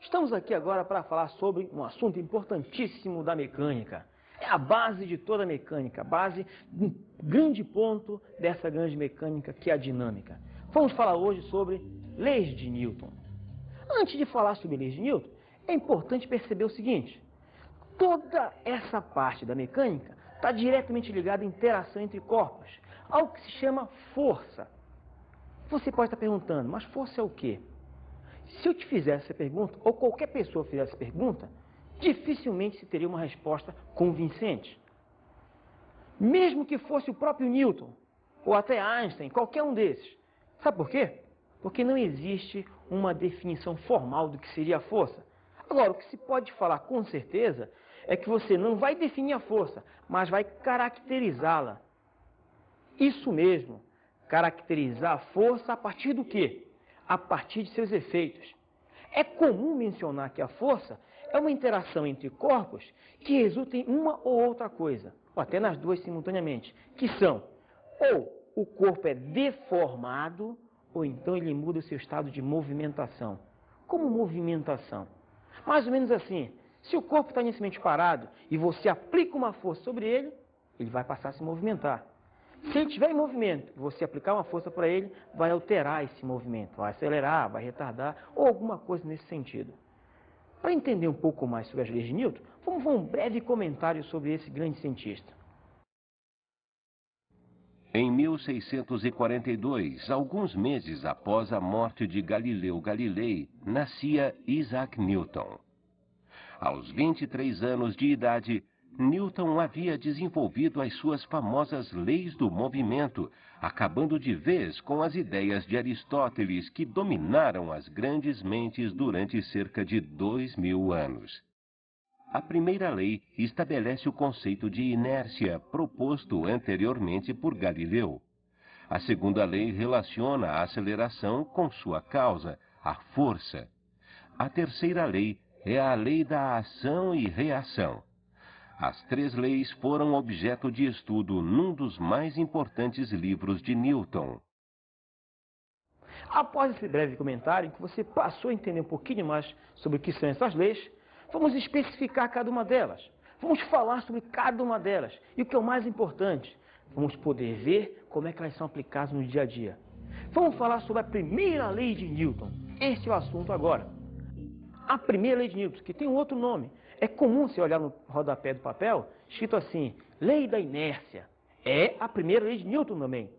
Estamos aqui agora para falar sobre um assunto importantíssimo da mecânica. É a base de toda a mecânica, a base de um grande ponto dessa grande mecânica que é a dinâmica. Vamos falar hoje sobre leis de Newton. Antes de falar sobre leis de Newton, é importante perceber o seguinte: toda essa parte da mecânica está diretamente ligada à interação entre corpos, algo que se chama força. Você pode estar perguntando, mas força é o quê? Se eu te fizesse essa pergunta, ou qualquer pessoa fizesse essa pergunta, dificilmente se teria uma resposta convincente. Mesmo que fosse o próprio Newton, ou até Einstein, qualquer um desses. Sabe por quê? Porque não existe uma definição formal do que seria a força. Agora, o que se pode falar com certeza é que você não vai definir a força, mas vai caracterizá-la. Isso mesmo, caracterizar a força a partir do quê? A partir de seus efeitos. É comum mencionar que a força é uma interação entre corpos que resulta em uma ou outra coisa, ou até nas duas simultaneamente, que são ou o corpo é deformado, ou então ele muda o seu estado de movimentação. Como movimentação? Mais ou menos assim, se o corpo está inicialmente parado e você aplica uma força sobre ele, ele vai passar a se movimentar. Se ele estiver em movimento e você aplicar uma força para ele, vai alterar esse movimento, vai acelerar, vai retardar, ou alguma coisa nesse sentido. Para entender um pouco mais sobre as leis de Newton, vamos ver um breve comentário sobre esse grande cientista. Em 1642, alguns meses após a morte de Galileu Galilei, nascia Isaac Newton. Aos 23 anos de idade, Newton havia desenvolvido as suas famosas leis do movimento, acabando de vez com as ideias de Aristóteles que dominaram as grandes mentes durante cerca de 2000 anos. A primeira lei estabelece o conceito de inércia, proposto anteriormente por Galileu. A segunda lei relaciona a aceleração com sua causa, a força. A terceira lei é a lei da ação e reação. As três leis foram objeto de estudo num dos mais importantes livros de Newton. Após esse breve comentário, em que você passou a entender um pouquinho mais sobre o que são essas leis, vamos especificar cada uma delas. Vamos falar sobre cada uma delas. E o que é o mais importante, vamos poder ver como é que elas são aplicadas no dia a dia. Vamos falar sobre a primeira lei de Newton. Esse é o assunto agora. A primeira lei de Newton, que tem um outro nome. É comum você olhar no rodapé do papel, escrito assim, lei da inércia. É a primeira lei de Newton também.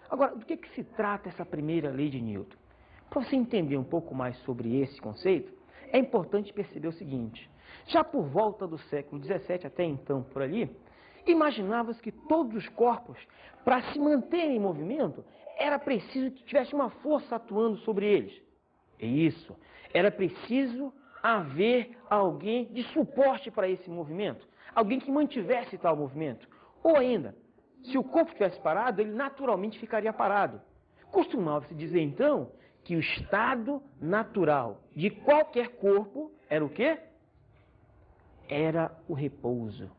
Agora, do que se trata essa primeira lei de Newton? Para você entender um pouco mais sobre esse conceito, é importante perceber o seguinte. Já por volta do século XVII, até então por ali, imaginava-se que todos os corpos, para se manterem em movimento, era preciso que tivesse uma força atuando sobre eles. É isso. Era preciso haver alguém de suporte para esse movimento, alguém que mantivesse tal movimento. Ou ainda, se o corpo estivesse parado, ele naturalmente ficaria parado. Costumava-se dizer então que o estado natural de qualquer corpo era o quê? Era o repouso.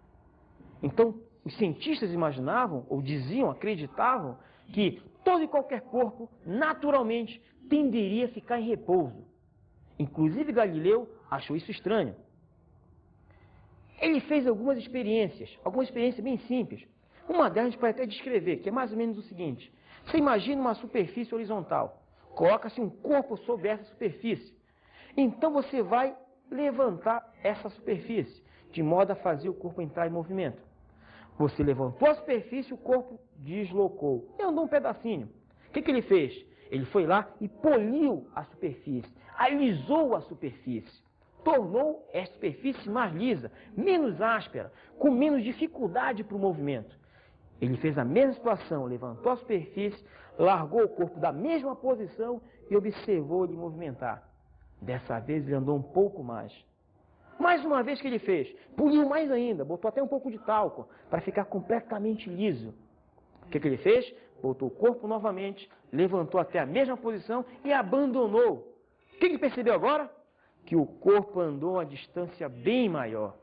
Então, os cientistas imaginavam, ou diziam, acreditavam, que todo e qualquer corpo naturalmente tenderia a ficar em repouso. Inclusive Galileu achou isso estranho. Ele fez algumas experiências bem simples. Uma delas a gente pode até descrever, que é mais ou menos o seguinte. Você imagina uma superfície horizontal. Coloca-se um corpo sobre essa superfície. Então você vai levantar essa superfície, de modo a fazer o corpo entrar em movimento. Você levantou a superfície e o corpo deslocou. E andou um pedacinho. O que ele fez? Ele foi lá e poliu a superfície, alisou a superfície, tornou essa superfície mais lisa, menos áspera, com menos dificuldade para o movimento. Ele fez a mesma situação, levantou a superfície, largou o corpo da mesma posição e observou ele movimentar. Dessa vez ele andou um pouco mais. Mais uma vez que ele fez, poliu mais ainda, botou até um pouco de talco para ficar completamente liso. O que ele fez? Botou o corpo novamente, levantou até a mesma posição e abandonou. O que ele percebeu agora? Que o corpo andou a uma distância bem maior.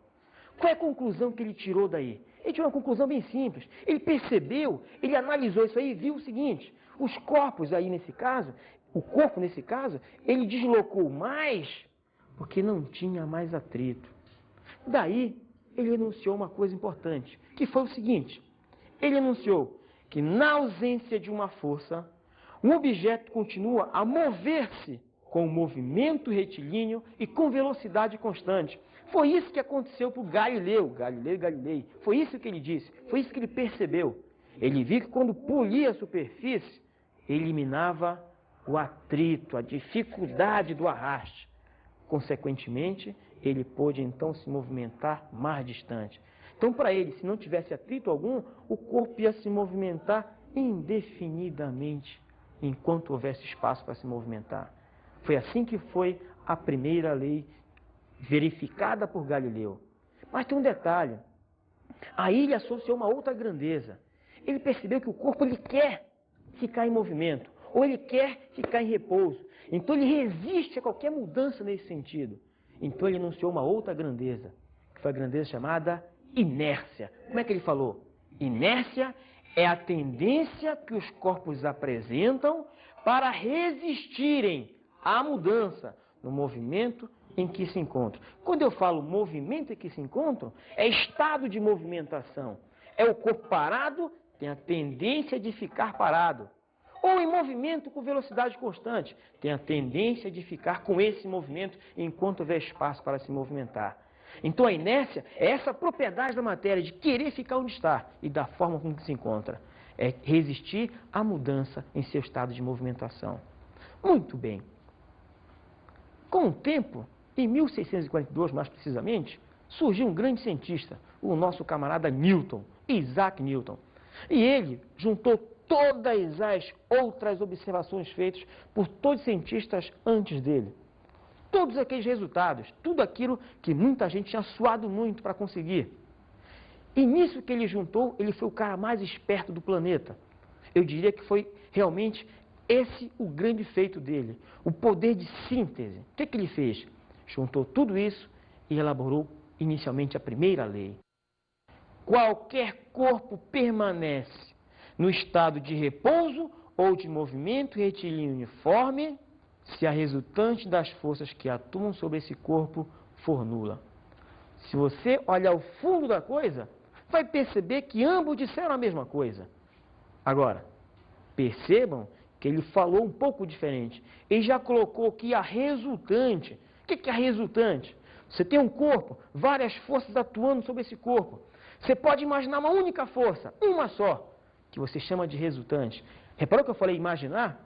Qual é a conclusão que ele tirou daí? Ele tirou uma conclusão bem simples. Ele percebeu, ele analisou isso aí e viu o seguinte: os corpos aí nesse caso, o corpo nesse caso, ele deslocou mais porque não tinha mais atrito. Daí, ele enunciou uma coisa importante, que foi o seguinte: ele enunciou que na ausência de uma força, um objeto continua a mover-se com movimento retilíneo e com velocidade constante. Foi isso que aconteceu para o Galileu Galilei. Foi isso que ele disse, foi isso que ele percebeu. Ele viu que quando polia a superfície, eliminava o atrito, a dificuldade do arraste. Consequentemente, ele pôde então se movimentar mais distante. Então, para ele, se não tivesse atrito algum, o corpo ia se movimentar indefinidamente, enquanto houvesse espaço para se movimentar. Foi assim que foi a primeira lei verificada por Galileu. Mas tem um detalhe. Aí ele associou uma outra grandeza. Ele percebeu que o corpo ele quer ficar em movimento, ou ele quer ficar em repouso. Então ele resiste a qualquer mudança nesse sentido. Então ele enunciou uma outra grandeza, que foi a grandeza chamada inércia. Como é que ele falou? Inércia é a tendência que os corpos apresentam para resistirem à mudança no movimento em que se encontram. Quando eu falo movimento em que se encontram, é estado de movimentação. É o corpo parado, tem a tendência de ficar parado. Ou em movimento com velocidade constante, tem a tendência de ficar com esse movimento enquanto houver espaço para se movimentar. Então a inércia é essa propriedade da matéria de querer ficar onde está e da forma como se encontra. É resistir à mudança em seu estado de movimentação. Muito bem. Com o tempo, em 1642 mais precisamente, surgiu um grande cientista, o nosso camarada Newton, Isaac Newton. E ele juntou todas as outras observações feitas por todos os cientistas antes dele. Todos aqueles resultados, tudo aquilo que muita gente tinha suado muito para conseguir. E nisso que ele juntou, ele foi o cara mais esperto do planeta. Eu diria que foi realmente esse o grande feito dele, o poder de síntese. O que ele fez? Juntou tudo isso e elaborou inicialmente a primeira lei. Qualquer corpo permanece no estado de repouso ou de movimento retilíneo uniforme se a resultante das forças que atuam sobre esse corpo for nula. Se você olhar o fundo da coisa, vai perceber que ambos disseram a mesma coisa. Agora, percebam que ele falou um pouco diferente. Ele já colocou aqui a resultante. O que é a resultante? Você tem um corpo, várias forças atuando sobre esse corpo. Você pode imaginar uma única força, uma só, que você chama de resultante. Reparou que eu falei imaginar?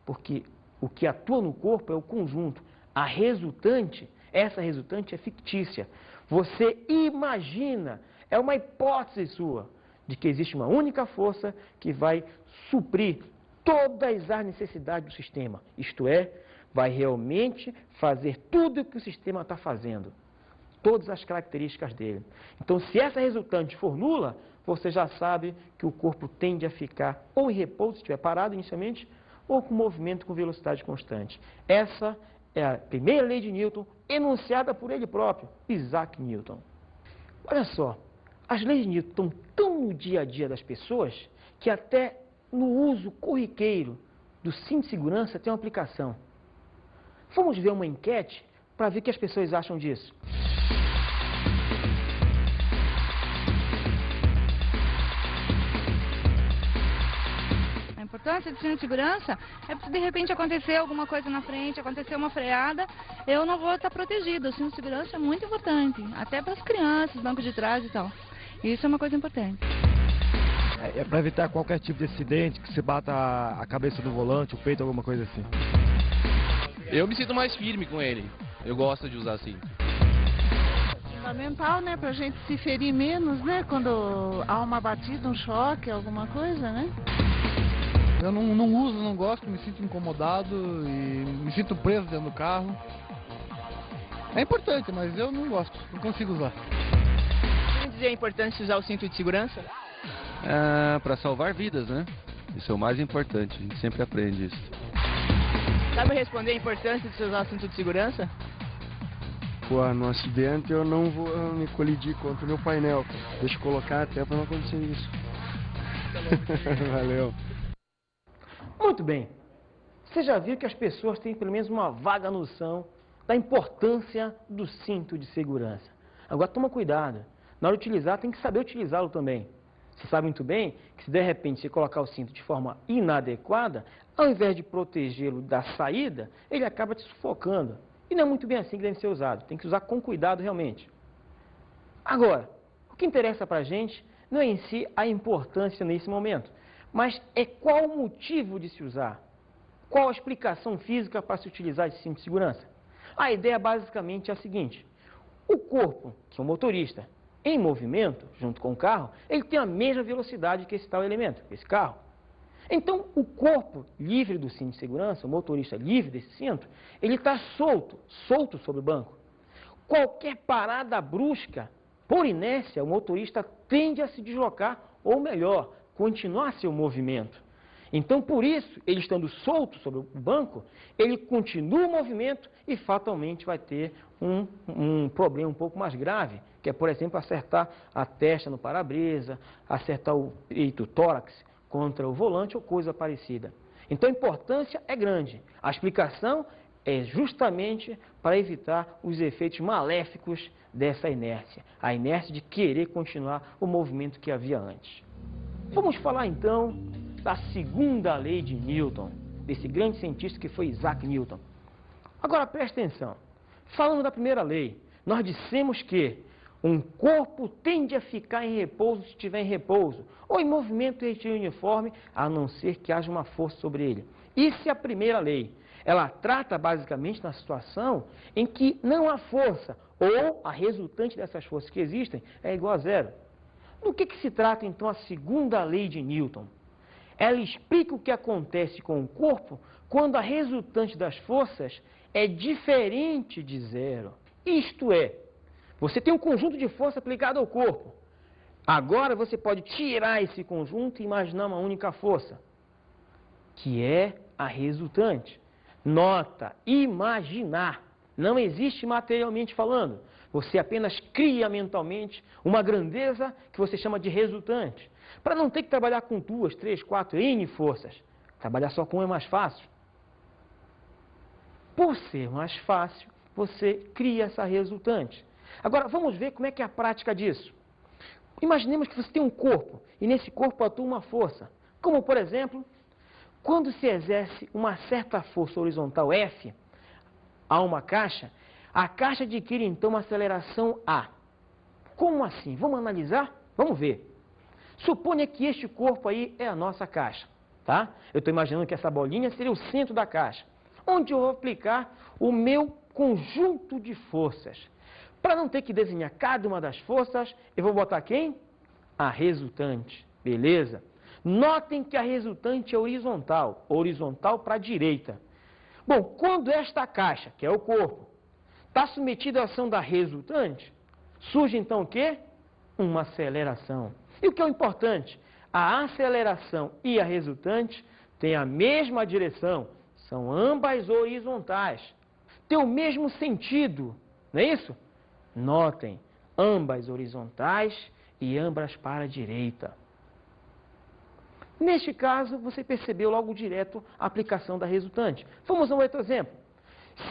Porque o que atua no corpo é o conjunto. A resultante, essa resultante é fictícia. Você imagina, é uma hipótese sua, de que existe uma única força que vai suprir todas as necessidades do sistema. Isto é, vai realmente fazer tudo o que o sistema está fazendo. Todas as características dele. Então, se essa resultante for nula, você já sabe que o corpo tende a ficar ou em repouso, se estiver parado inicialmente, ou com movimento com velocidade constante. Essa é a primeira lei de Newton, enunciada por ele próprio, Isaac Newton. Olha só, as leis de Newton estão tão no dia a dia das pessoas que até no uso corriqueiro do cinto de segurança tem uma aplicação. Vamos ver uma enquete para ver o que as pessoas acham disso. A importância do cinto de segurança é se de repente acontecer alguma coisa na frente, acontecer uma freada, eu não vou estar protegido. O cinto de segurança é muito importante, até para as crianças, banco de trás e tal. Isso é uma coisa importante. É para evitar qualquer tipo de acidente, que se bata a cabeça do volante, o peito, alguma coisa assim. Eu me sinto mais firme com ele. Eu gosto de usar assim. Fundamental, né? Pra gente se ferir menos, né? Quando há uma batida, um choque, alguma coisa, né? Eu não uso, não gosto, me sinto incomodado e me sinto preso dentro do carro. É importante, mas eu não gosto, não consigo usar. Quer dizer a importância de usar o cinto de segurança? Para salvar vidas, né? Isso é o mais importante, a gente sempre aprende isso. Sabe responder a importância de você usar o cinto de segurança? Pô, no acidente eu não vou me colidir contra o meu painel. Deixa eu colocar até para não acontecer isso. Valeu. Muito bem. Você já viu que as pessoas têm pelo menos uma vaga noção da importância do cinto de segurança. Agora, toma cuidado. Na hora de utilizar, tem que saber utilizá-lo também. Você sabe muito bem que se de repente você colocar o cinto de forma inadequada, ao invés de protegê-lo da saída, ele acaba te sufocando. E não é muito bem assim que deve ser usado. Tem que usar com cuidado realmente. Agora, o que interessa para a gente não é em si a importância nesse momento, mas é qual o motivo de se usar. Qual a explicação física para se utilizar esse cinto de segurança? A ideia basicamente é a seguinte: o corpo, que é o motorista, em movimento, junto com o carro, ele tem a mesma velocidade que esse tal elemento, esse carro. Então, o corpo livre do cinto de segurança, o motorista livre desse cinto, ele está solto sobre o banco. Qualquer parada brusca, por inércia, o motorista tende a se deslocar, ou melhor, continuar seu movimento. Então, por isso, ele estando solto sobre o banco, ele continua o movimento e fatalmente vai ter um problema um pouco mais grave, que é, por exemplo, acertar a testa no para-brisa, acertar o peito, o tórax contra o volante ou coisa parecida. Então, a importância é grande. A explicação é justamente para evitar os efeitos maléficos dessa inércia, a inércia de querer continuar o movimento que havia antes. Vamos falar, então, da segunda lei de Newton, desse grande cientista que foi Isaac Newton. Agora, preste atenção. Falando da primeira lei, nós dissemos que um corpo tende a ficar em repouso se estiver em repouso, ou em movimento retilíneo uniforme, a não ser que haja uma força sobre ele. Isso é a primeira lei. Ela trata basicamente na situação em que não há força, ou a resultante dessas forças que existem é igual a zero. Do que se trata, então, a segunda lei de Newton? Ela explica o que acontece com o corpo quando a resultante das forças é diferente de zero. Isto é, você tem um conjunto de força aplicado ao corpo. Agora você pode tirar esse conjunto e imaginar uma única força, que é a resultante. Nota, imaginar. Não existe materialmente falando. Você apenas cria mentalmente uma grandeza que você chama de resultante. Para não ter que trabalhar com 2, 3, 4, N forças. Trabalhar só com uma é mais fácil. Por ser mais fácil, você cria essa resultante. Agora, vamos ver como é que é a prática disso. Imaginemos que você tem um corpo, e nesse corpo atua uma força. Como, por exemplo, quando se exerce uma certa força horizontal F a uma caixa, a caixa adquire, então, uma aceleração A. Como assim? Vamos analisar? Vamos ver. Suponha que este corpo aí é a nossa caixa, tá? Eu estou imaginando que essa bolinha seria o centro da caixa, onde eu vou aplicar o meu conjunto de forças. Para não ter que desenhar cada uma das forças, eu vou botar quem? A resultante, beleza? Notem que a resultante é horizontal, horizontal para a direita. Bom, quando esta caixa, que é o corpo, está submetida à ação da resultante, surge então o quê? Uma aceleração. E o que é importante? A aceleração e a resultante têm a mesma direção, são ambas horizontais, têm o mesmo sentido, não é isso? Notem, ambas horizontais e ambas para a direita. Neste caso, você percebeu logo direto a aplicação da resultante. Vamos a um outro exemplo.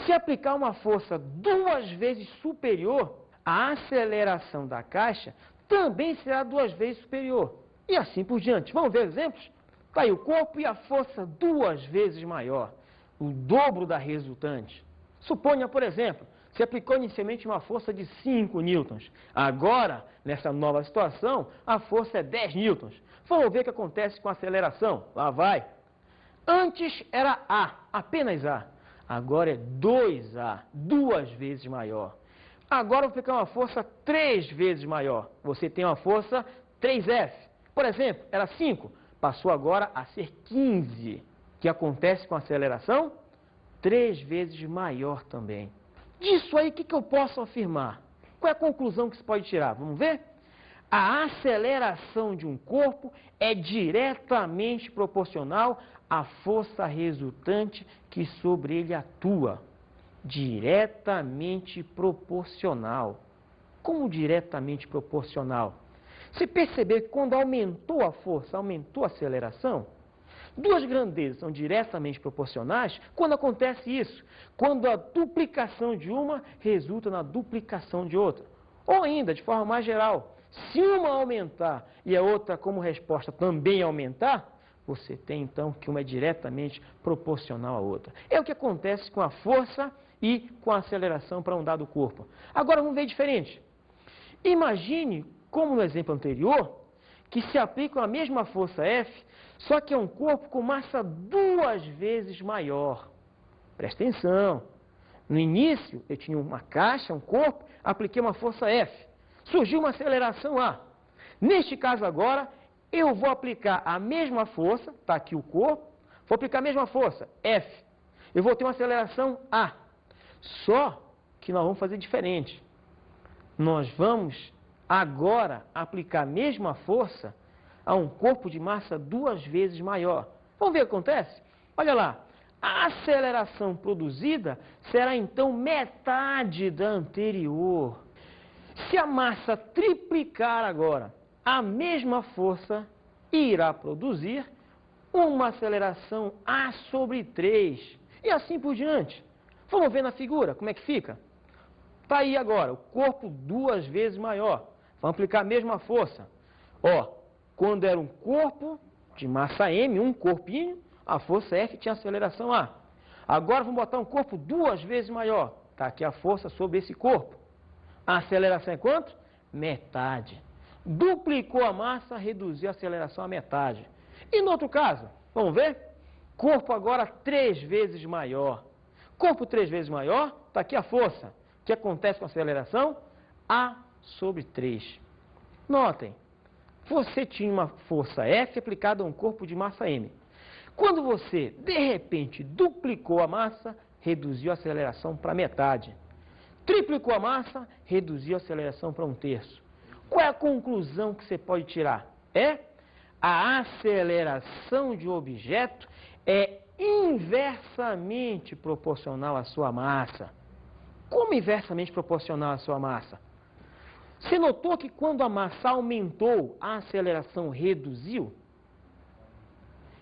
Se aplicar uma força 2 vezes superior, a aceleração da caixa também será 2 vezes superior. E assim por diante. Vamos ver exemplos? Está aí o corpo e a força 2 vezes maior, o dobro da resultante. Suponha, por exemplo, se aplicou inicialmente uma força de 5 newtons. Agora, nessa nova situação, a força é 10 newtons. Vamos ver o que acontece com a aceleração. Lá vai. Antes era A, apenas A. Agora é 2A, 2 vezes maior. Agora eu vou aplicar uma força 3 vezes maior. Você tem uma força 3F. Por exemplo, era 5. Passou agora a ser 15. O que acontece com a aceleração? 3 vezes maior também. Disso aí, o que eu posso afirmar? Qual é a conclusão que se pode tirar? Vamos ver? A aceleração de um corpo é diretamente proporcional à força resultante que sobre ele atua. Diretamente proporcional. Como diretamente proporcional? Você percebeu que quando aumentou a força, aumentou a aceleração? Duas grandezas são diretamente proporcionais quando acontece isso, quando a duplicação de uma resulta na duplicação de outra. Ou ainda, de forma mais geral, se uma aumentar e a outra, como resposta, também aumentar, você tem então que uma é diretamente proporcional à outra. É o que acontece com a força e com a aceleração para um dado corpo. Agora vamos ver diferente. Imagine, como no exemplo anterior, que se aplica a mesma força F, só que é um corpo com massa 2 vezes maior. Presta atenção. No início, eu tinha uma caixa, um corpo, apliquei uma força F. Surgiu uma aceleração A. Neste caso agora, eu vou aplicar a mesma força, está aqui o corpo, vou aplicar a mesma força, F. Eu vou ter uma aceleração A. Só que nós vamos fazer diferente. Nós vamos agora aplicar a mesma força a um corpo de massa 2 vezes maior. Vamos ver o que acontece? Olha lá, a aceleração produzida será então metade da anterior. Se a massa triplicar agora, a mesma força irá produzir uma aceleração A sobre 3. E assim por diante. Vamos ver na figura como é que fica? Está aí agora, o corpo 2 vezes maior. Vamos aplicar a mesma força. Ó, quando era um corpo de massa M, um corpinho, a força F tinha aceleração A. Agora vamos botar um corpo 2 vezes maior. Está aqui a força sobre esse corpo. A aceleração é quanto? Metade. Duplicou a massa, reduziu a aceleração a metade. E no outro caso, vamos ver? Corpo agora 3 vezes maior. Corpo 3 vezes maior, está aqui a força. O que acontece com a aceleração? A sobre 3. Notem, você tinha uma força F aplicada a um corpo de massa M. Quando você, de repente, duplicou a massa, reduziu a aceleração para metade. Triplicou a massa, reduziu a aceleração para 1/3. Qual é a conclusão que você pode tirar? A aceleração de um objeto é inversamente proporcional à sua massa. Como inversamente proporcional à sua massa? Você notou que quando a massa aumentou, a aceleração reduziu?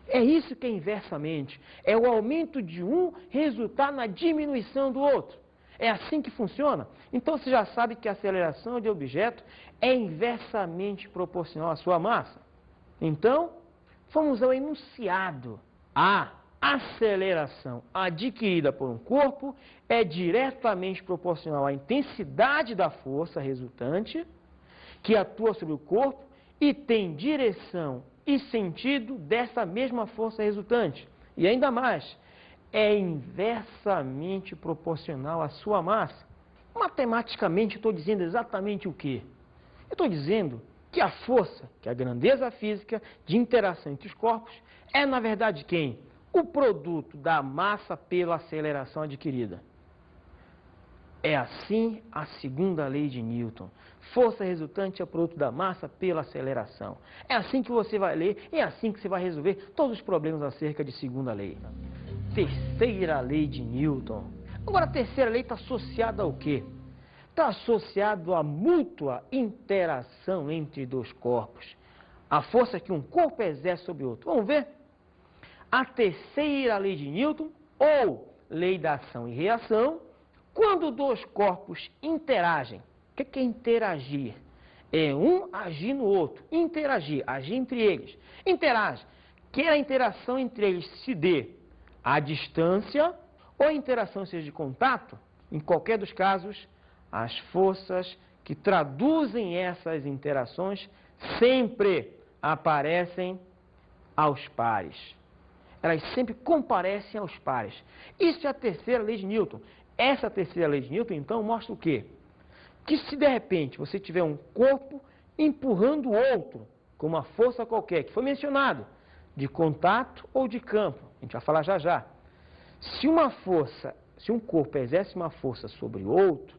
É isso que é inversamente. É o aumento de um resultar na diminuição do outro. É assim que funciona? Então você já sabe que a aceleração de objeto é inversamente proporcional à sua massa. Então, vamos ao enunciado. A aceleração adquirida por um corpo é diretamente proporcional à intensidade da força resultante que atua sobre o corpo e tem direção e sentido dessa mesma força resultante. E ainda mais, é inversamente proporcional à sua massa. Matematicamente, estou dizendo exatamente o quê? Eu estou dizendo que a força, que é a grandeza física de interação entre os corpos, é na verdade quem? O produto da massa pela aceleração adquirida. É assim a segunda lei de Newton. Força resultante é o produto da massa pela aceleração. É assim que você vai ler, é assim que você vai resolver todos os problemas acerca de segunda lei. Terceira lei de Newton. Agora, a terceira lei está associada ao quê? Está associado à mútua interação entre dois corpos. A força que um corpo exerce sobre o outro. Vamos ver? A terceira lei de Newton, ou lei da ação e reação, quando dois corpos interagem. O que é interagir? É um agir no outro. Interagir, agir entre eles. Interage. Quer a interação entre eles se dê à distância ou a interação seja de contato, em qualquer dos casos, as forças que traduzem essas interações sempre aparecem aos pares. Elas sempre comparecem aos pares. Isso é a terceira lei de Newton. Essa terceira lei de Newton, então, mostra o quê? Que se de repente você tiver um corpo empurrando o outro com uma força qualquer, que foi mencionado, de contato ou de campo, a gente vai falar já já. Se um corpo exerce uma força sobre o outro,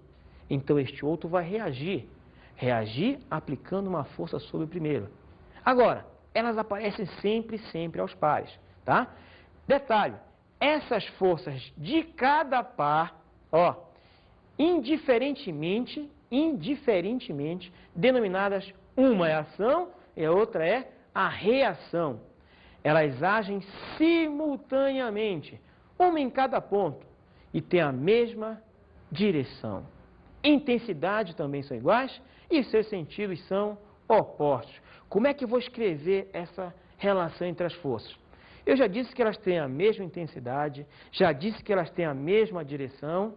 então este outro vai reagir. Reagir aplicando uma força sobre o primeiro. Agora, elas aparecem sempre aos pares, tá? Detalhe, essas forças de cada par, indiferentemente denominadas, uma é a ação e a outra é a reação. Elas agem simultaneamente, uma em cada ponto, e têm a mesma direção. Intensidade também são iguais e seus sentidos são opostos. Como é que eu vou escrever essa relação entre as forças? Eu já disse que elas têm a mesma intensidade, já disse que elas têm a mesma direção.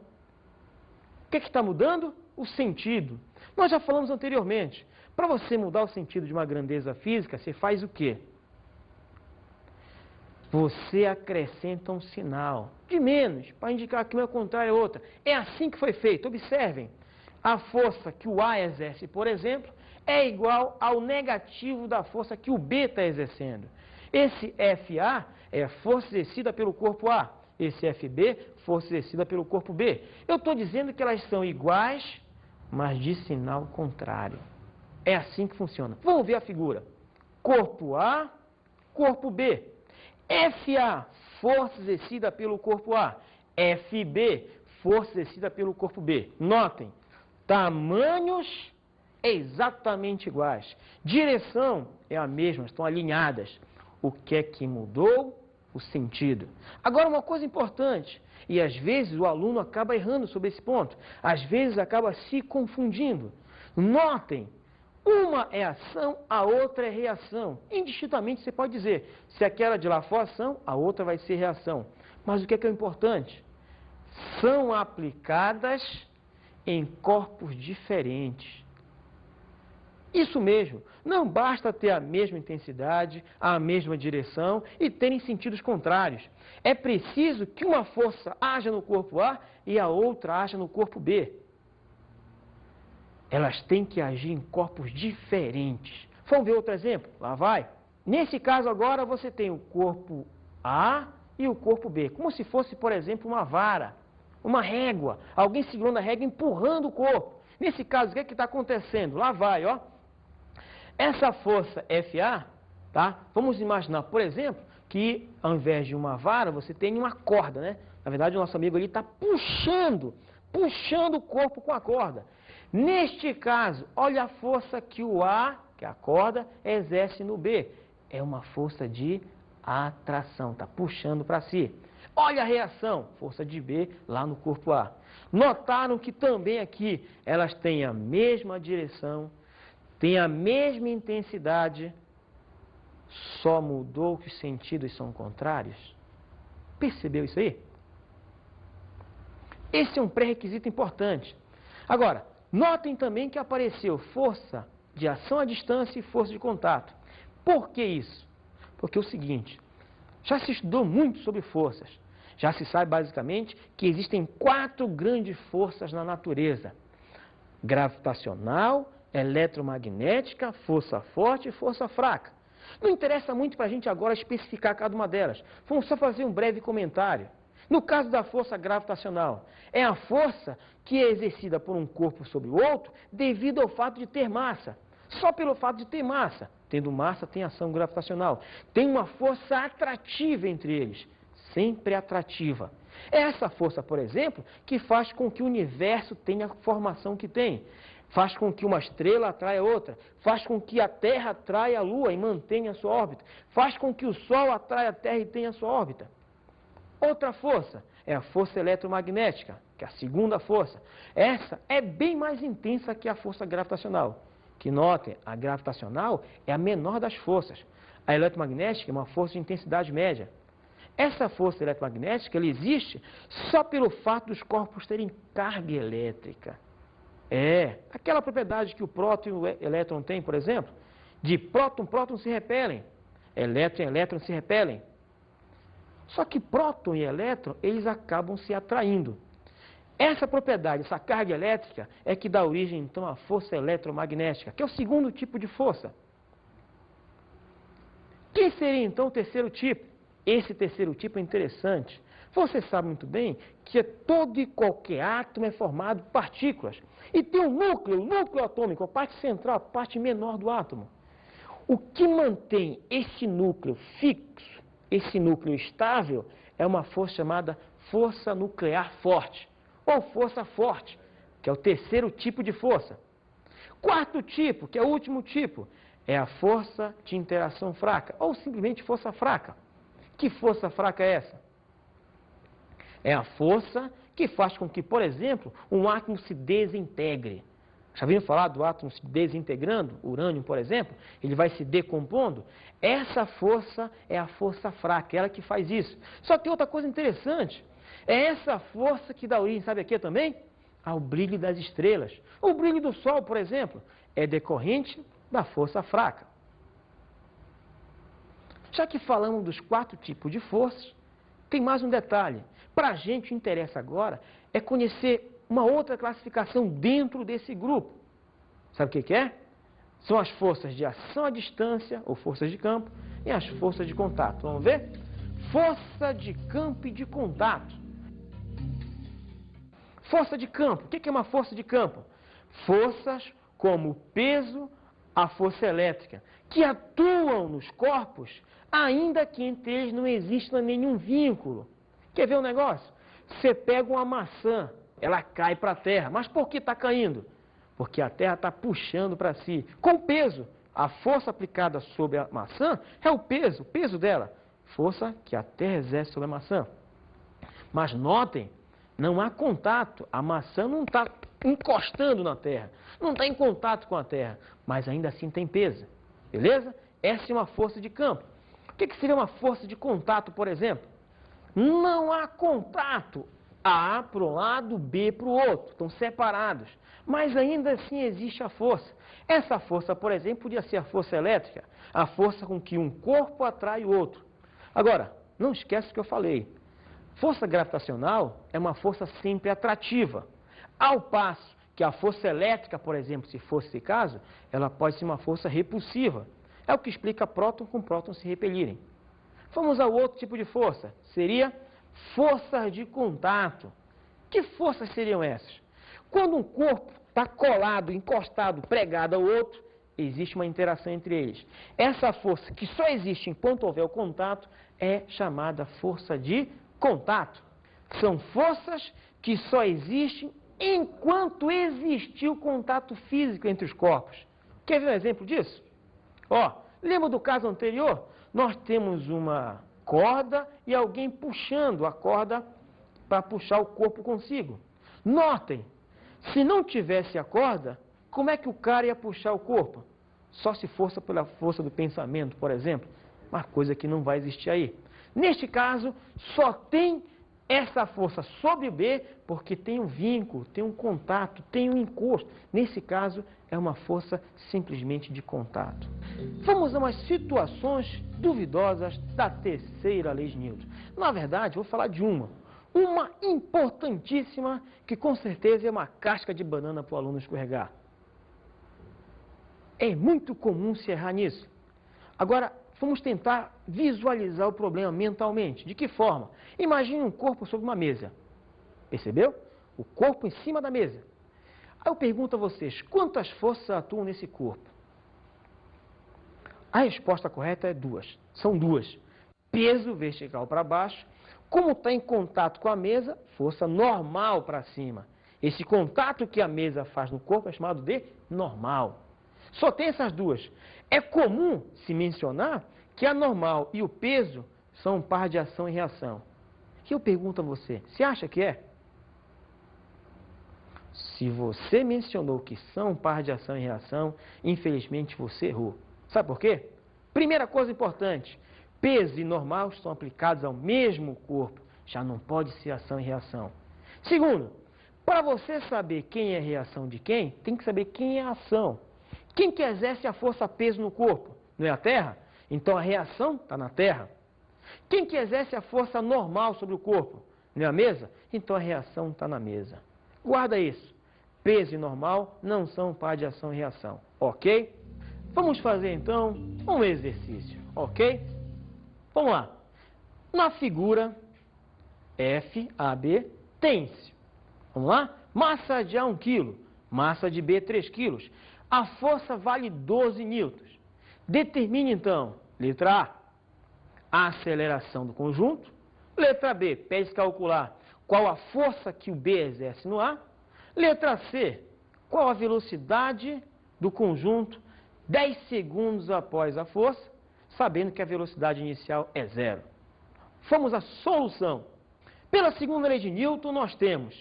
O que está mudando? O sentido. Nós já falamos anteriormente. Para você mudar o sentido de uma grandeza física, você faz o quê? Você acrescenta um sinal de menos, para indicar que uma contrária é outra. É assim que foi feito. Observem. A força que o A exerce, por exemplo, é igual ao negativo da força que o B está exercendo. Esse FA é a força exercida pelo corpo A. Esse FB, força exercida pelo corpo B. Eu estou dizendo que elas são iguais, mas de sinal contrário. É assim que funciona. Vamos ver a figura. Corpo A, corpo B. FA, força exercida pelo corpo A. FB, força exercida pelo corpo B. Notem, tamanhos exatamente iguais. Direção é a mesma, estão alinhadas. O que é que mudou? O sentido. Agora, uma coisa importante, e às vezes o aluno acaba errando sobre esse ponto, às vezes acaba se confundindo. Notem, uma é ação, a outra é reação. Indistintamente você pode dizer, se aquela de lá for ação, a outra vai ser reação. Mas o que é importante? São aplicadas em corpos diferentes. Isso mesmo, não basta ter a mesma intensidade, a mesma direção e terem sentidos contrários. É preciso que uma força haja no corpo A e a outra haja no corpo B. Elas têm que agir em corpos diferentes. Vamos ver outro exemplo? Lá vai. Nesse caso agora você tem o corpo A e o corpo B, como se fosse, por exemplo, uma vara, uma régua, alguém segurando a régua empurrando o corpo. Nesse caso, o que é que está acontecendo? Lá vai, ó. Essa força FA, tá? Vamos imaginar, por exemplo, que ao invés de uma vara, você tem uma corda, né? Na verdade, o nosso amigo ali está puxando o corpo com a corda. Neste caso, olha a força que o A, que é a corda, exerce no B. É uma força de atração, está puxando para si. Olha a reação, força de B lá no corpo A. Notaram que também aqui elas têm a mesma direção, têm a mesma intensidade, só mudou que os sentidos são contrários? Percebeu isso aí? Esse é um pré-requisito importante. Agora, notem também que apareceu força de ação à distância e força de contato. Por que isso? Porque é o seguinte, já se estudou muito sobre forças. Já se sabe basicamente que existem 4 grandes forças na natureza: gravitacional, eletromagnética, força forte e força fraca. Não interessa muito para a gente agora especificar cada uma delas. Vamos só fazer um breve comentário. No caso da força gravitacional, é a força que é exercida por um corpo sobre o outro devido ao fato de ter massa. Só pelo fato de ter massa. Tendo massa, tem ação gravitacional. Tem uma força atrativa entre eles. Sempre atrativa. É essa força, por exemplo, que faz com que o universo tenha a formação que tem. Faz com que uma estrela atraia outra. Faz com que a Terra atraia a Lua e mantenha a sua órbita. Faz com que o Sol atraia a Terra e tenha a sua órbita. Outra força é a força eletromagnética, que é a segunda força. Essa é bem mais intensa que a força gravitacional. Que notem, a gravitacional é a menor das forças. A eletromagnética é uma força de intensidade média. Essa força eletromagnética ela existe só pelo fato dos corpos terem carga elétrica. Aquela propriedade que o próton e o elétron têm, por exemplo, de próton se repelem, elétron e elétron se repelem. Só que próton e elétron, eles acabam se atraindo. Essa propriedade, essa carga elétrica, é que dá origem, então, à força eletromagnética, que é o segundo tipo de força. Quem seria, então, o terceiro tipo? Esse terceiro tipo é interessante. Você sabe muito bem que todo e qualquer átomo é formado por partículas. E tem o núcleo atômico, a parte central, a parte menor do átomo. O que mantém esse núcleo fixo, esse núcleo estável, é uma força chamada força nuclear forte, ou força forte, que é o terceiro tipo de força. Quarto tipo, que é o último tipo, é a força de interação fraca, ou simplesmente força fraca. Que força fraca é essa? É a força que faz com que, por exemplo, um átomo se desintegre. Já viram falar do átomo se desintegrando? Urânio, por exemplo, ele vai se decompondo. Essa força é a força fraca, ela que faz isso. Só que tem outra coisa interessante. É essa força que dá origem, sabe a quê também? Ao brilho das estrelas. O brilho do Sol, por exemplo, é decorrente da força fraca. Já que falamos dos 4 tipos de forças, tem mais um detalhe. Para a gente, o que interessa agora é conhecer uma outra classificação dentro desse grupo. Sabe o que é? São as forças de ação à distância, ou forças de campo, e as forças de contato. Vamos ver? Força de campo e de contato. Força de campo. O que é uma força de campo? Forças como o peso, a força elétrica, que atuam nos corpos, ainda que entre eles não exista nenhum vínculo. Quer ver um negócio? Você pega uma maçã, ela cai para a terra. Mas por que está caindo? Porque a terra está puxando para si. Com peso. A força aplicada sobre a maçã é o peso dela. Força que a terra exerce sobre a maçã. Mas notem, não há contato. A maçã não está encostando na terra. Não está em contato com a terra. Mas ainda assim tem peso. Beleza? Essa é uma força de campo. O que seria uma força de contato, por exemplo? Não há contato. A para um lado, B para o outro. Estão separados. Mas ainda assim existe a força. Essa força, por exemplo, podia ser a força elétrica. A força com que um corpo atrai o outro. Agora, não esquece o que eu falei. Força gravitacional é uma força sempre atrativa. Ao passo que a força elétrica, por exemplo, se fosse esse caso, ela pode ser uma força repulsiva. É o que explica próton com próton se repelirem. Vamos ao outro tipo de força. Seria forças de contato. Que forças seriam essas? Quando um corpo está colado, encostado, pregado ao outro, existe uma interação entre eles. Essa força que só existe enquanto houver o contato é chamada força de contato. São forças que só existem enquanto existir o contato físico entre os corpos. Quer ver um exemplo disso? Lembra do caso anterior? Nós temos uma corda e alguém puxando a corda para puxar o corpo consigo. Notem, se não tivesse a corda, como é que o cara ia puxar o corpo? Só se fosse pela força do pensamento, por exemplo. Uma coisa que não vai existir aí. Neste caso, só tem essa força sobre o B porque tem um vínculo, tem um contato, tem um encosto. Nesse caso, é uma força simplesmente de contato. Vamos a umas situações duvidosas da terceira lei de Newton. Na verdade, vou falar de uma importantíssima, que com certeza é uma casca de banana para o aluno escorregar. É muito comum se errar nisso. Agora, vamos tentar visualizar o problema mentalmente. De que forma? Imagine um corpo sobre uma mesa. Percebeu? O corpo em cima da mesa. Aí eu pergunto a vocês, quantas forças atuam nesse corpo? A resposta correta é 2. São 2. Peso vertical para baixo. Como está em contato com a mesa, força normal para cima. Esse contato que a mesa faz no corpo é chamado de normal. Só tem essas 2. É comum se mencionar que a normal e o peso são um par de ação e reação. E eu pergunto a você, você acha que é? Se você mencionou que são um par de ação e reação, infelizmente você errou. Sabe por quê? Primeira coisa importante, peso e normal estão aplicados ao mesmo corpo. Já não pode ser ação e reação. Segundo, para você saber quem é reação de quem, tem que saber quem é a ação. Quem que exerce a força peso no corpo? Não é a Terra? Então a reação está na Terra. Quem que exerce a força normal sobre o corpo? Não é a mesa? Então a reação está na mesa. Guarda isso. Peso e normal não são par de ação e reação. Ok? Vamos fazer então um exercício. Ok? Vamos lá. Na figura FAB tem-se. Vamos lá? Massa de A 1 kg. Massa de B 3 kg. A força vale 12 newtons. Determine então, letra A aceleração do conjunto. Letra B, pede calcular qual a força que o B exerce no A. Letra C, qual a velocidade do conjunto 10 segundos após a força, sabendo que a velocidade inicial é zero. Vamos à solução. Pela segunda lei de Newton, nós temos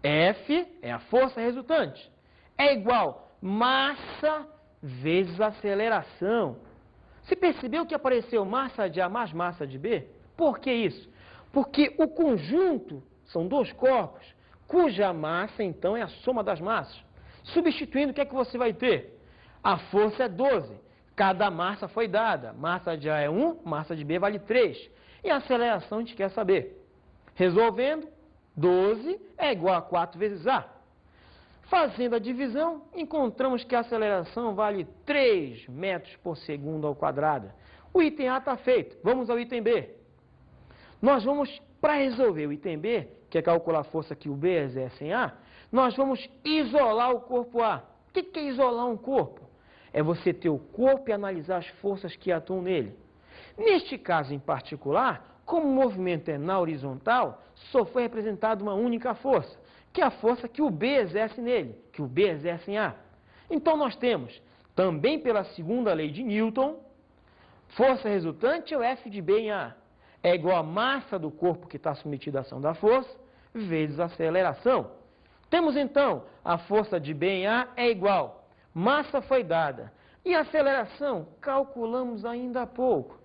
F, é a força resultante, é igual massa vezes aceleração. Você percebeu que apareceu massa de A mais massa de B? Por que isso? Porque o conjunto são dois corpos, cuja massa, então, é a soma das massas. Substituindo, o que é que você vai ter? A força é 12. Cada massa foi dada. Massa de A é 1, massa de B vale 3. E a aceleração a gente quer saber. Resolvendo, 12 é igual a 4 vezes A. Fazendo a divisão, encontramos que a aceleração vale 3 metros por segundo ao quadrado. O item A está feito. Vamos ao item B. Nós vamos, para resolver o item B, que é calcular a força que o B exerce em A, nós vamos isolar o corpo A. O que é isolar um corpo? É você ter o corpo e analisar as forças que atuam nele. Neste caso em particular, como o movimento é na horizontal, só foi representada uma única força, que é a força que o B exerce nele, que o B exerce em A. Então nós temos, também pela segunda lei de Newton, força resultante é o F de B em A. É igual a massa do corpo que está submetido à ação da força, vezes a aceleração. Temos então, a força de B em A é igual, massa foi dada, e a aceleração calculamos ainda há pouco.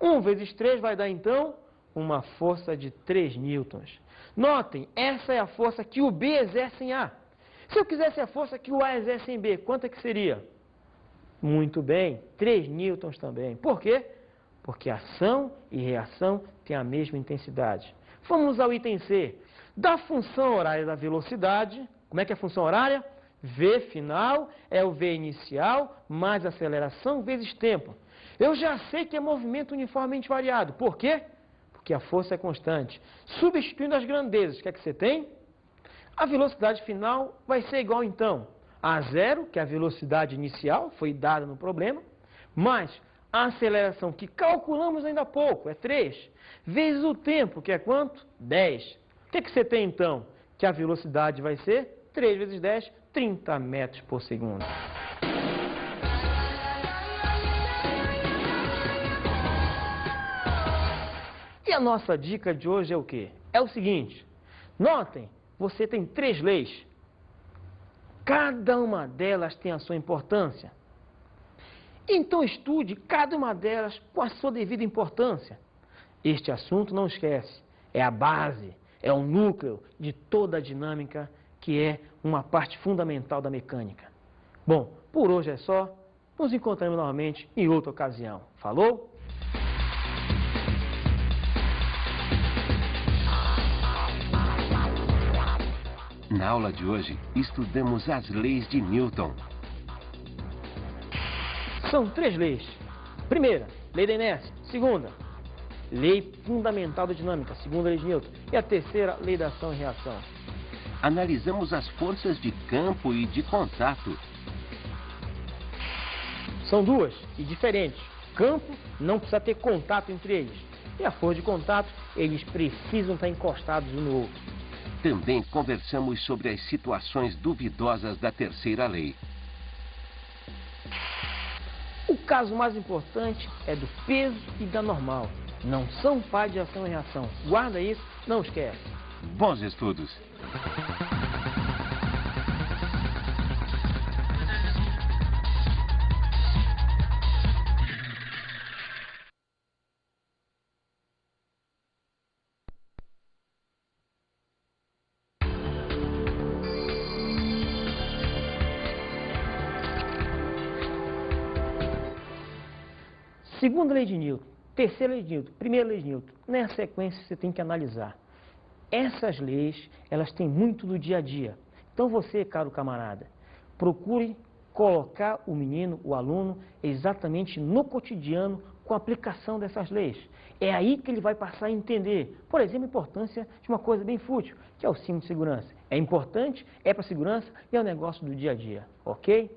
1 vezes 3 vai dar então uma força de 3 newtons. Notem, essa é a força que o B exerce em A. Se eu quisesse a força que o A exerce em B, quanto é que seria? Muito bem, 3 newtons também. Por quê? Porque ação e reação têm a mesma intensidade. Vamos ao item C. Da função horária da velocidade, como é que é a função horária? V final é o V inicial mais aceleração vezes tempo. Eu já sei que é movimento uniformemente variado. Por quê? Porque a força é constante. Substituindo as grandezas, o que é que você tem? A velocidade final vai ser igual, então, a zero, que é a velocidade inicial, foi dada no problema, mais a aceleração que calculamos ainda há pouco, é 3, vezes o tempo, que é quanto? 10. O que é que você tem, então? Que a velocidade vai ser 3 vezes 10, 30 metros por segundo. E a nossa dica de hoje é o quê? É o seguinte, notem, você tem 3 leis. Cada uma delas tem a sua importância. Então estude cada uma delas com a sua devida importância. Este assunto, não esquece, é a base, é o núcleo de toda a dinâmica, que é uma parte fundamental da mecânica. Bom, por hoje é só. Nos encontramos novamente em outra ocasião. Falou? Na aula de hoje, estudamos as leis de Newton. São 3 leis. Primeira, lei da inércia. Segunda, lei fundamental da dinâmica, segunda lei de Newton. E a terceira, lei da ação e reação. Analisamos as forças de campo e de contato. São 2 e diferentes. Campo não precisa ter contato entre eles. E a força de contato, eles precisam estar encostados um no outro. Também conversamos sobre as situações duvidosas da terceira lei. O caso mais importante é do peso e da normal. Não são pares de ação e reação. Guarda isso, não esquece. Bons estudos! Segunda lei de Newton, terceira lei de Newton, primeira lei de Newton. Nessa sequência você tem que analisar. Essas leis, elas têm muito do dia a dia. Então você, caro camarada, procure colocar o menino, o aluno, exatamente no cotidiano com a aplicação dessas leis. É aí que ele vai passar a entender, por exemplo, a importância de uma coisa bem fútil, que é o cinto de segurança. É importante, é para a segurança e é um negócio do dia a dia, ok?